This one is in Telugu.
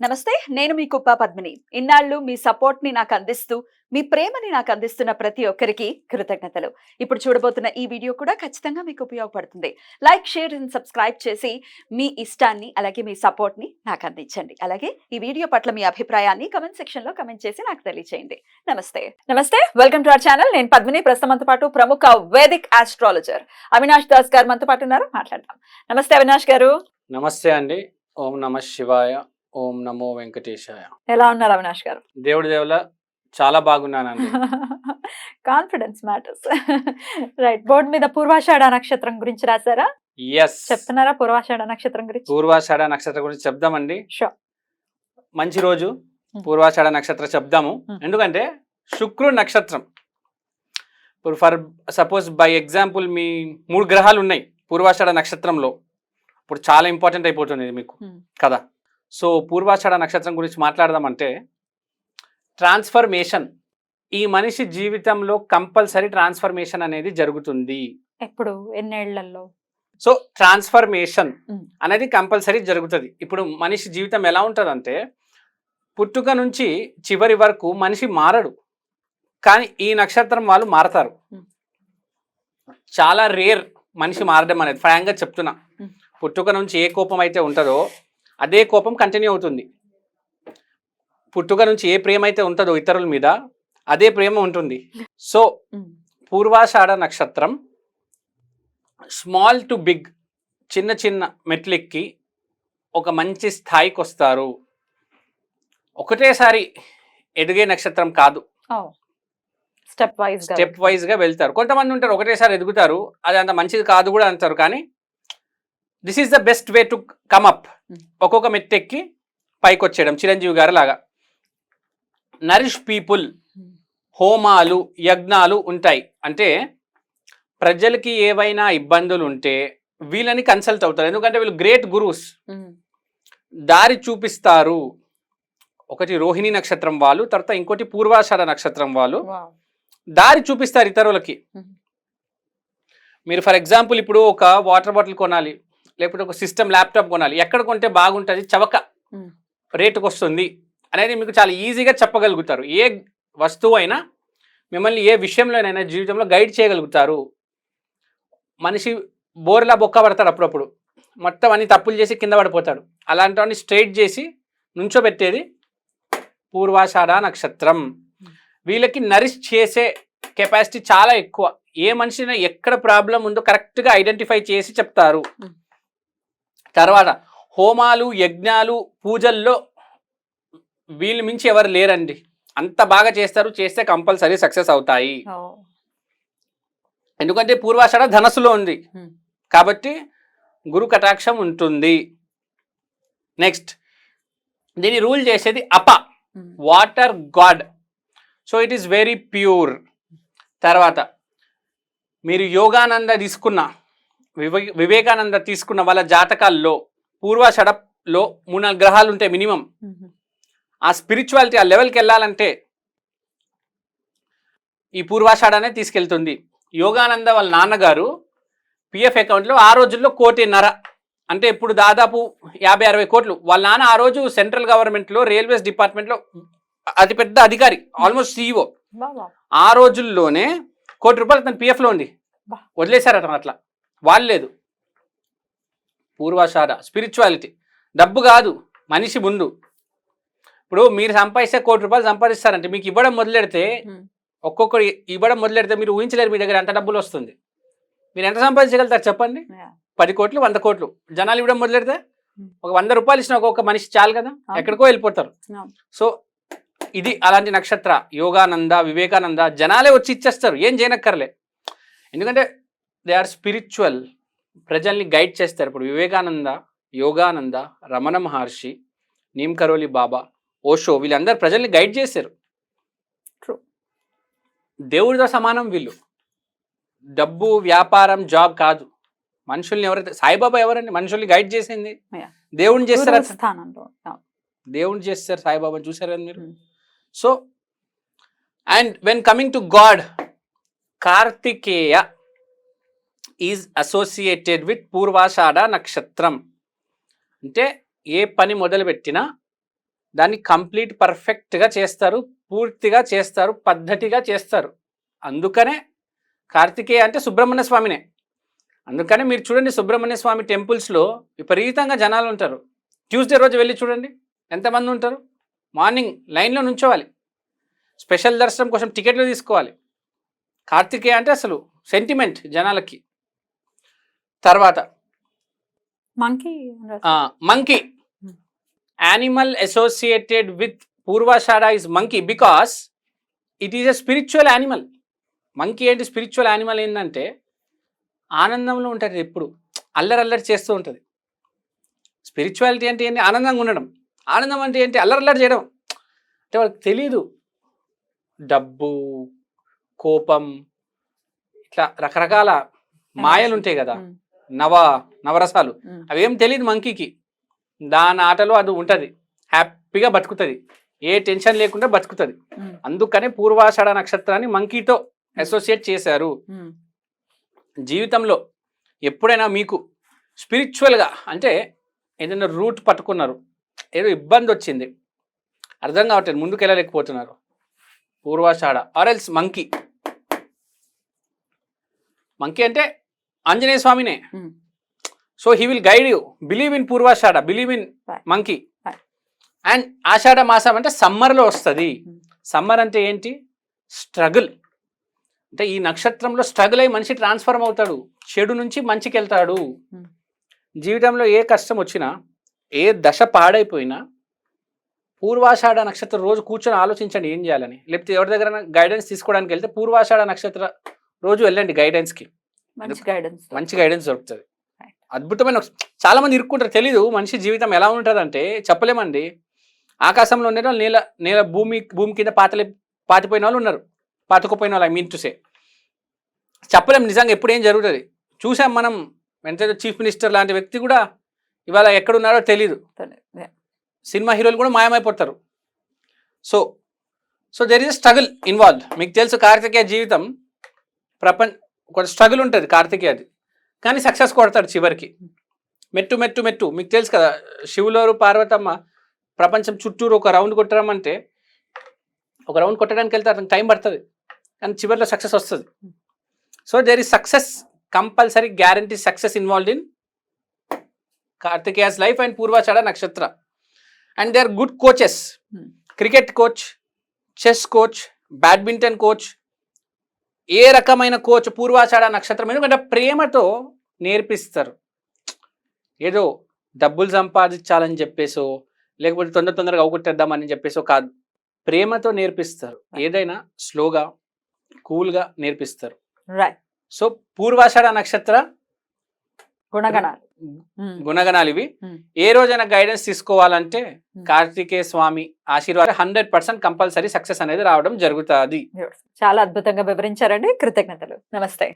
నమస్తే, నేను మీ కుప్ప పద్మిని. ఇన్నాళ్ళు మీ సపోర్ట్‌ని నాకందిస్తూ, మీ ప్రేమని నాకందిస్తున్న ప్రతి ఒక్కరికి కృతజ్ఞతలు. ఇప్పుడు చూడబోతున్న ఈ వీడియో కూడా ఖచ్చితంగా మీకు ఉపయోగపడుతుంది. లైక్, షేర్ అండ్ సబ్స్క్రైబ్ చేసి మీ ఇష్టాన్ని అలాగే మీ సపోర్ట్‌ని నాకందించండి. అలాగే ఈ వీడియో పట్ల మీ అభిప్రాయాన్ని కామెంట్ సెక్షన్‌లో కామెంట్ చేసి నాకు తెలియజేయండి. నమస్తే. నమస్తే. Welcome to our channel. నేను పద్మిని. ప్రస్తుతం మనతో పాటు ప్రముఖ వేదిక్ ఆస్ట్రాలజర్ అవినాష్ దాస్ గారు మనతో పాటు ఉన్నారు. మాట్లాడదాం. నమస్తే అవినాష్ గారు. నమస్తే అండి. ఓం నమః శివాయ. ఓం నమో వెంకటేశాయ. ఎలా ఉన్నారు అవినాష్ గారు? దేవుడి దేవుల చాలా బాగున్నానండి. Confidence matters. రైట్. బోర్డు మీద పూర్వాషాఢ నక్షత్రం గురించి రాశారా? yes చెప్తున్నారా పూర్వాషాఢ నక్షత్రం గురించి? పూర్వాషాఢ నక్షత్రం గురించి చెప్దామండి. షూర్. మంచి రోజు పూర్వాషాఢ నక్షత్రం చెప్దాము. ఎందుకంటే శుక్రుడు నక్షత్రం. ఇప్పుడు ఫర్ సపోజ్ బై ఎగ్జాంపుల్ మీ 3 గ్రహాలు ఉన్నాయి పూర్వాషాఢ నక్షత్రంలో. ఇప్పుడు చాలా ఇంపార్టెంట్ అయిపోతుంది ఇది మీకు కదా. సో పూర్వాషాఢ నక్షత్రం గురించి మాట్లాడదామంటే ట్రాన్స్ఫర్మేషన్. ఈ మనిషి జీవితంలో కంపల్సరీ ట్రాన్స్ఫర్మేషన్ అనేది జరుగుతుంది. ఎప్పుడు? ఎన్నేళ్లలో? సో ట్రాన్స్ఫర్మేషన్ అనేది కంపల్సరీ జరుగుతుంది. ఇప్పుడు మనిషి జీవితం ఎలా ఉంటుందంటే పుట్టుక నుంచి చివరి వరకు మనిషి మారడు, కానీ ఈ నక్షత్రం వాళ్ళు మారతారు. చాలా రేర్ మనిషి మారడం అనేది. ఫ్రాంక్గా చెప్తున్నా, పుట్టుక నుంచి ఏ కోపం అయితే ఉంటుందో అదే కోపం కంటిన్యూ అవుతుంది. పుట్టుక నుంచి ఏ ప్రేమ అయితే ఉంటుందో ఇతరుల మీద అదే ప్రేమ ఉంటుంది. సో పూర్వాషాఢ నక్షత్రం స్మాల్ టు బిగ్, చిన్న చిన్న మెట్లెక్కి ఒక మంచి స్థాయికి వస్తారు. ఒకటేసారి ఎదిగే నక్షత్రం కాదు, స్టెప్ వైజ్గా వెళ్తారు. కొంతమంది ఉంటారు ఒకటేసారి ఎదుగుతారు, అది అంత మంచిది కాదు కూడా అంటారు. కానీ this is the best way to come up. ఒక్కొక్క మెట్టెక్కి పైకి వచ్చేయడం, చిరంజీవి గారు లాగా. నరిష్ పీపుల్, హోమాలు, యజ్ఞాలు ఉంటాయి. అంటే ప్రజలకి ఏవైనా ఇబ్బందులు ఉంటే వీళ్ళని కన్సల్ట్ అవుతారు. ఎందుకంటే వీళ్ళు గ్రేట్ గురూస్, దారి చూపిస్తారు. ఒకటి రోహిణి నక్షత్రం వాళ్ళు, తర్వాత ఇంకోటి పూర్వాషాఢ నక్షత్రం వాళ్ళు దారి చూపిస్తారు ఇతరులకి. మీరు ఫర్ ఎగ్జాంపుల్ ఇప్పుడు ఒక వాటర్ బాటిల్ కొనాలి, లేకపోతే ఒక సిస్టమ్ ల్యాప్టాప్ కొనాలి. ఎక్కడ కొంటే బాగుంటుంది, చవక రేటుకు వస్తుంది అనేది మీకు చాలా ఈజీగా చెప్పగలుగుతారు. ఏ వస్తువు అయినా మిమ్మల్ని ఏ విషయంలోనైనా జీవితంలో గైడ్ చేయగలుగుతారు. మనిషి బోర్లా బొక్క పడతాడు అప్పుడప్పుడు, మొత్తం అన్ని తప్పులు చేసి కింద పడిపోతాడు. అలాంటివన్నీ స్ట్రైట్ చేసి నుంచోబెట్టేది పూర్వాషాఢ నక్షత్రం. వీళ్ళకి నరిష్ చేసే కెపాసిటీ చాలా ఎక్కువ. ఏ మనిషిని ఎక్కడ ప్రాబ్లం ఉందో కరెక్ట్గా ఐడెంటిఫై చేసి చెప్తారు. తర్వాత హోమాలు, యజ్ఞాలు, పూజల్లో వీళ్ళు మించి ఎవరు లేరండి. అంత బాగా చేస్తారు, చేస్తే కంపల్సరీ సక్సెస్ అవుతాయి. ఎందుకంటే పూర్వాషాఢ ధనస్సులో ఉంది కాబట్టి గురు కటాక్షం ఉంటుంది. నెక్స్ట్ దీన్ని రూల్ చేసేది అప, water god. So it is very pure. తర్వాత మీరు యోగానంద తీసుకున్న, వివేకానంద తీసుకున్న వాళ్ళ జాతకాల్లో పూర్వాషాఢలో 3-4 గ్రహాలు ఉంటాయి మినిమం. ఆ స్పిరిచువాలిటీ ఆ లెవెల్కి వెళ్ళాలంటే ఈ పూర్వాషాఢనే తీసుకెళ్తుంది. యోగానంద వాళ్ళ నాన్నగారు పిఎఫ్ అకౌంట్లో ఆ రోజుల్లో 1.5 కోటి, అంటే ఇప్పుడు దాదాపు 50-60 కోట్లు. వాళ్ళ నాన్న ఆ రోజు సెంట్రల్ గవర్నమెంట్లో రైల్వేస్ డిపార్ట్మెంట్లో అతిపెద్ద అధికారి, ఆల్మోస్ట్ CEO. ఆ రోజుల్లోనే ₹1 కోటి తన పిఎఫ్లో ఉంది, వదిలేశారు అతను. అట్లా వాళ్ళు లేదు. పూర్వాషాఢ స్పిరిచువాలిటీ, డబ్బు కాదు మనిషి ముందు. ఇప్పుడు మీరు సంపాదిస్తే ₹1 కోటి సంపాదిస్తారంటే మీకు ఇవ్వడం మొదలెడితే, ఒక్కొక్కరు ఇవ్వడం మొదలెడితే మీరు ఊహించలేరు మీ దగ్గర ఎంత డబ్బులు వస్తుంది. మీరు ఎంత సంపాదించగలుగుతారు చెప్పండి? 10 కోట్లు, 100 కోట్లు. జనాలు ఇవ్వడం మొదలెడితే ఒక ₹100 ఇచ్చిన ఒక్కొక్క మనిషి చాలు కదా, ఎక్కడికో వెళ్ళిపోతారు. సో ఇది అలాంటి నక్షత్ర. యోగానంద, వివేకానంద జనాలే వచ్చి ఇచ్చేస్తారు, ఏం చేయనక్కర్లే. ఎందుకంటే దే ఆర్ స్పిరిచువల్, ప్రజల్ని గైడ్ చేస్తారు. ఇప్పుడు వివేకానంద, యోగానంద, రమణ మహర్షి, నీమ్ కరోలి బాబా, ఓషో, వీళ్ళందరూ ప్రజల్ని గైడ్ చేశారు. దేవుడితో సమానం వీళ్ళు. డబ్బు, వ్యాపారం, జాబ్ కాదు. మనుషుల్ని ఎవరైతే, సాయిబాబా ఎవరండి మనుషుల్ని గైడ్ చేసింది? దేవుడిని చేస్తారు, దేవుడిని చేస్తారు సాయిబాబా. చూసారు కదా మీరు. So and when coming to god, Kartikeya is associated with Purvashadha నక్షత్రం. అంటే ఏ పని మొదలుపెట్టినా దాన్ని కంప్లీట్ పర్ఫెక్ట్గా చేస్తారు, పూర్తిగా చేస్తారు, పద్ధతిగా చేస్తారు. అందుకనే కార్తికేయ అంటే సుబ్రహ్మణ్య స్వామినే. అందుకనే మీరు చూడండి, సుబ్రహ్మణ్య స్వామి టెంపుల్స్లో విపరీతంగా జనాలు ఉంటారు. ట్యూస్డే రోజు వెళ్ళి చూడండి ఎంతమంది ఉంటారు. మార్నింగ్ లైన్లో నుంచోవాలి, స్పెషల్ దర్శనం కోసం టికెట్లు తీసుకోవాలి. కార్తికేయ అంటే అసలు సెంటిమెంట్ జనాలకి. తర్వాత monkey monkey, animal associated with Purvashadha is monkey because it is a spiritual animal. Monkey ఏంటి? స్పిరిచువల్ యానిమల్ ఏంటంటే ఆనందంలో ఉంటుంది, ఎప్పుడు అల్లరి చేస్తూ ఉంటుంది. స్పిరిచువాలిటీ అంటే ఏంటి? ఆనందంగా ఉండడం. ఆనందం అంటే ఏంటి? అల్లరి చేయడం. అంటే వాళ్ళకి తెలీదు డబ్బు, కోపం, ఇట్లా రకరకాల మాయలు ఉంటాయి కదా, నవరసాలు, అవేం తెలియదు మంకీకి. దాని ఆటలో అది ఉంటుంది, హ్యాపీగా బతుకుతుంది, ఏ టెన్షన్ లేకుండా బతుకుతుంది. అందుకనే పూర్వాషాఢ నక్షత్రాన్ని మంకీతో అసోసియేట్ చేశారు. జీవితంలో ఎప్పుడైనా మీకు స్పిరిచువల్గా అంటే ఏదైనా రూట్ పట్టుకున్నారు, ఏదో ఇబ్బంది వచ్చింది, అర్థం కావట్లేదు, ముందుకు వెళ్ళలేకపోతున్నారు, పూర్వాషాఢ ఆర్ఎల్స్ మంకీ. మంకీ అంటే ఆంజనేయ స్వామినే. So he will guide you. Believe in Purvashadha, believe in monkey. And Ashadha మాసం అంటే సమ్మర్లో వస్తుంది. సమ్మర్ అంటే ఏంటి? స్ట్రగుల్. అంటే ఈ నక్షత్రంలో స్ట్రగుల్ అయ్యి మనిషి ట్రాన్స్ఫార్మ్ అవుతాడు, చెడు నుంచి మంచికి వెళ్తాడు. జీవితంలో ఏ కష్టం వచ్చినా, ఏ దశ పాడైపోయినా పూర్వాషాఢ నక్షత్రం రోజు కూర్చొని ఆలోచించండి ఏం చేయాలని. లేకపోతే ఎవరి దగ్గర గైడెన్స్ తీసుకోవడానికి వెళ్తే పూర్వాషాఢ నక్షత్ర రోజు వెళ్ళండి, గైడెన్స్కి మంచి గైడెన్స్ దొరుకుతుంది. అద్భుతమైన. చాలా మంది ఇరుక్కుంటారు, తెలీదు మనిషి జీవితం ఎలా ఉంటుందంటే చెప్పలేమండి. ఆకాశంలో ఉండే వాళ్ళు నేల భూమి కింద పాతిపోయిన వాళ్ళు ఉన్నారు, పాతుకుపోయిన వాళ్ళు, ఐ మీన్ టు సే. చెప్పలేం నిజంగా ఎప్పుడు ఏం జరుగుతుంది. చూసాం మనం, ఎంతైతే చీఫ్ మినిస్టర్ లాంటి వ్యక్తి కూడా ఇవాళ ఎక్కడున్నారో తెలీదు. సినిమా హీరోలు కూడా మాయమైపోతారు. So there is struggle involve. మీకు తెలుసు కార్తికేయ జీవితం ఒక స్ట్రగుల్ ఉంటుంది కార్తికేయది, కానీ సక్సెస్ కొడతాడు చివరికి. మెట్టు మెట్టు మెట్టు. మీకు తెలుసు కదా, శివులోరు పార్వతమ్మ ప్రపంచం చుట్టూరు ఒక రౌండ్ కొట్టడమంటే, ఒక రౌండ్ కొట్టడానికి వెళ్తే అతనికి టైం పడుతుంది, కానీ చివరిలో సక్సెస్ వస్తుంది. So there is success, compulsory guarantee success involved in Karthikeya's life and Purvashadha నక్షత్ర. And they are good coaches. Cricket coach, chess coach, badminton coach, ఏ రకమైన కోచ్ పూర్వాషాఢ నక్షత్రం. ఎందుకంటే ప్రేమతో నేర్పిస్తారు. ఏదో డబ్బులు సంపాదించాలని చెప్పేసో, లేకపోతే తొందరగా అవగొట్టేద్దామని చెప్పేసో కాదు, ప్రేమతో నేర్పిస్తారు. ఏదైనా స్లోగా, కూల్గా నేర్పిస్తారు. సో పూర్వాషాఢ నక్షత్ర గుణగణాలు ఇవి. ఏ రోజైనా గైడెన్స్ తీసుకోవాలంటే కార్తికేయ స్వామి ఆశీర్వాదం 100% కంపల్సరీ సక్సెస్ అనేది రావడం జరుగుతుంది. చాలా అద్భుతంగా వివరించారండి, కృతజ్ఞతలు. నమస్తే.